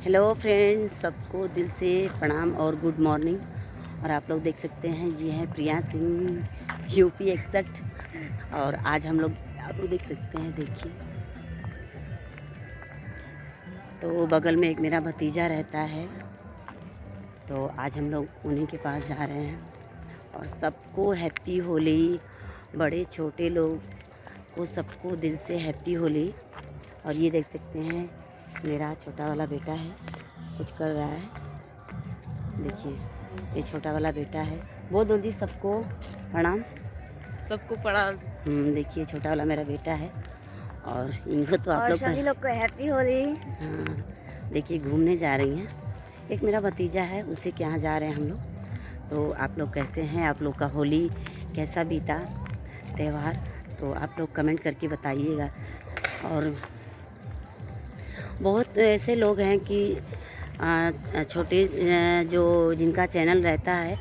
Hello friends, सबको दिल से प्रणाम और गुड मॉर्निंग। और आप लोग देख सकते हैं ये है प्रिया सिंह यूपी 61। और आज हम लोग आप लोग देख सकते हैं, देखिए तो बगल में एक मेरा भतीजा रहता है, तो आज हम लोग उन्हीं के पास जा रहे हैं। और सबको हैप्पी होली, बड़े छोटे लोग को सबको दिल से हैप्पी होली। और ये देख सकते हैं मेरा छोटा वाला बेटा है, कुछ कर रहा है, देखिए ये छोटा वाला बेटा है। बहुत जल्दी सबको प्रणाम, सबको प्रणाम। देखिए छोटा वाला मेरा बेटा है। और इनको तो आप लोग सभी लोग को हैप्पी होली। हाँ, देखिए घूमने जा रही हैं। एक मेरा भतीजा है, उसे के यहाँ जा रहे हैं हम लोग। तो आप लोग कैसे हैं, आप लोग का होली कैसा बीता त्यौहार, तो आप लोग कमेंट करके बताइएगा। और बहुत ऐसे लोग हैं कि छोटे जो जिनका चैनल रहता है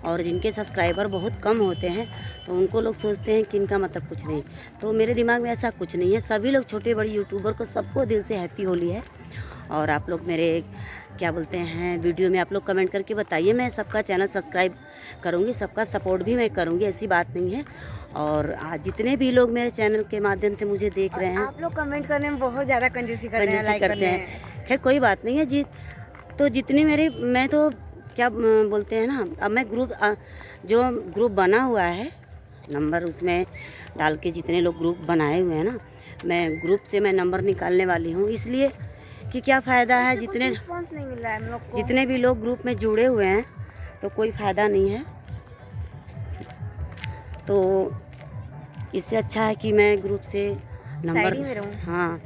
और जिनके सब्सक्राइबर बहुत कम होते हैं, तो उनको लोग सोचते हैं कि इनका मतलब कुछ नहीं। तो मेरे दिमाग में ऐसा कुछ नहीं है। सभी लोग छोटे बड़े यूट्यूबर को सबको दिल से हैप्पी होली है। और आप लोग मेरे क्या बोलते हैं वीडियो में आप लोग कमेंट करके बताइए। मैं सबका चैनल सब्सक्राइब करूँगी, सबका सपोर्ट भी मैं करूँगी, ऐसी बात नहीं है। और आज जितने भी लोग मेरे चैनल के माध्यम से मुझे देख रहे हैं, आप लोग कमेंट करने में बहुत ज़्यादा कंजूसी करते हैं। खैर कोई बात नहीं है जी। तो जितनी मेरी मैं तो क्या बोलते हैं ना, अब मैं जो ग्रुप बना हुआ है नंबर उसमें डाल के, जितने लोग ग्रुप बनाए हुए हैं ना, मैं ग्रुप से मैं नंबर निकालने वाली हूँ। इसलिए कि क्या फ़ायदा है, जितने रिस्पांस नहीं मिल रहा है हम लोग को। जितने भी लोग ग्रुप में जुड़े हुए हैं तो कोई फ़ायदा नहीं है। तो इससे अच्छा है कि मैं ग्रुप से नंबर में रहूं। हाँ,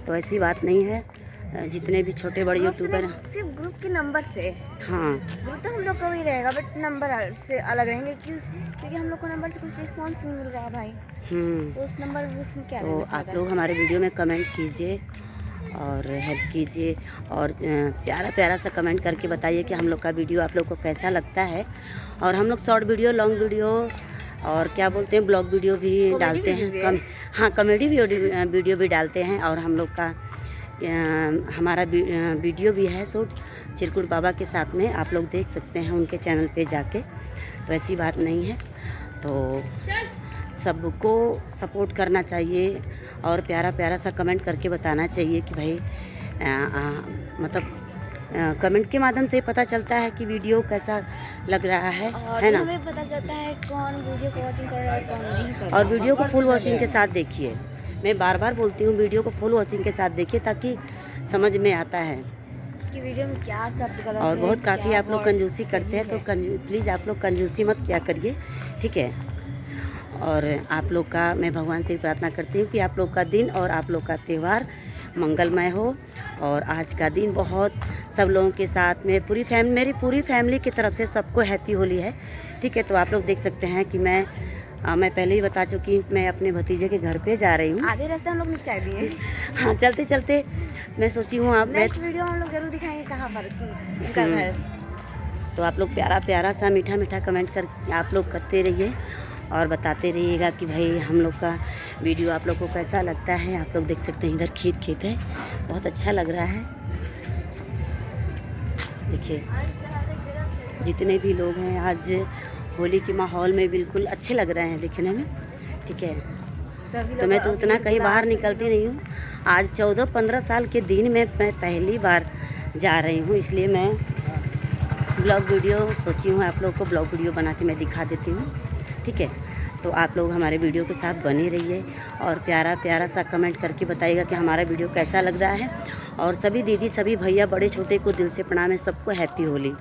तो ऐसी बात नहीं है। जितने भी छोटे बड़े यूट्यूबर हैं, सिर्फ ग्रुप के नंबर से, हाँ ग्रुप तो हम लोग का भी रहेगा, बट नंबर से अलग रहेंगे क्योंकि हम लोग को नंबर से कुछ रिस्पांस नहीं मिल रहा है भाई। तो उस नंबर उसमें क्या तो आप लोग हमारे वीडियो में कमेंट कीजिए और हेल्प कीजिए। और प्यारा प्यारा सा कमेंट करके बताइए कि हम लोग का वीडियो आप लोग को कैसा लगता है। और हम लोग शॉर्ट वीडियो, लॉन्ग वीडियो और क्या बोलते हैं ब्लॉग वीडियो भी डालते हैं। हाँ, कॉमेडी वीडियो भी डालते हैं। और हम लोग का हमारा वीडियो भी है शूट चिरकुट बाबा के साथ में, आप लोग देख सकते हैं उनके चैनल पे जाके। तो ऐसी बात नहीं है। तो सबको सपोर्ट करना चाहिए और प्यारा प्यारा सा कमेंट करके बताना चाहिए कि भाई मतलब कमेंट के माध्यम से पता चलता है कि वीडियो कैसा लग रहा है ना। हमें पता चलता है कौन वीडियो को वॉचिंग कर रहा है, कौन नहीं कर रहा। और वीडियो को फुल वॉचिंग के साथ देखिए। मैं बार बार बोलती हूँ, वीडियो को फुल वॉचिंग के साथ देखिए ताकि समझ में आता है कि वीडियो में क्या शब्द गलत है। और बहुत काफ़ी आप लोग कंजूसी करते हैं, तो प्लीज़ आप लोग कंजूसी मत किया करिए, ठीक है। और आप लोग का मैं भगवान से प्रार्थना करती हूँ कि आप लोग का दिन और आप लोग का त्यौहार मंगलमय हो। और आज का दिन बहुत सब लोगों के साथ में मेरी पूरी फैमिली की तरफ से सबको हैप्पी होली है, ठीक है। तो आप लोग देख सकते हैं कि मैं पहले ही बता चुकी हूँ, मैं अपने भतीजे के घर पे जा रही हूँ। आधे रास्ते हम लोग निपटा दिए। हाँ, चलते चलते मैं सोची हूँ आप नेक्स्ट वीडियो हम लोग जरूर दिखाएंगे कहाँ पर उनका घर। तो आप लोग प्यारा प्यारा सा मीठा मीठा कमेंट कर आप लोग करते रहिए और बताते रहिएगा कि भाई हम लोग का वीडियो आप लोग को कैसा लगता है। आप लोग देख सकते हैं इधर खेत है, बहुत अच्छा लग रहा है। देखिए जितने भी लोग हैं आज होली के माहौल में बिल्कुल अच्छे लग रहे हैं देखने में, ठीक है। तो मैं तो उतना कहीं बाहर निकलती नहीं हूँ। आज 14-15 साल के दिन में मैं पहली बार जा रही हूँ, इसलिए मैं ब्लॉग वीडियो सोची हूँ आप लोग को ब्लॉग वीडियो बना के मैं दिखा देती हूँ, ठीक है। तो आप लोग हमारे वीडियो के साथ बने रहिए और प्यारा प्यारा सा कमेंट करके बताइएगा कि हमारा वीडियो कैसा लग रहा है। और सभी दीदी, सभी भैया, बड़े छोटे को दिल से प्रणाम है, सबको हैप्पी होली।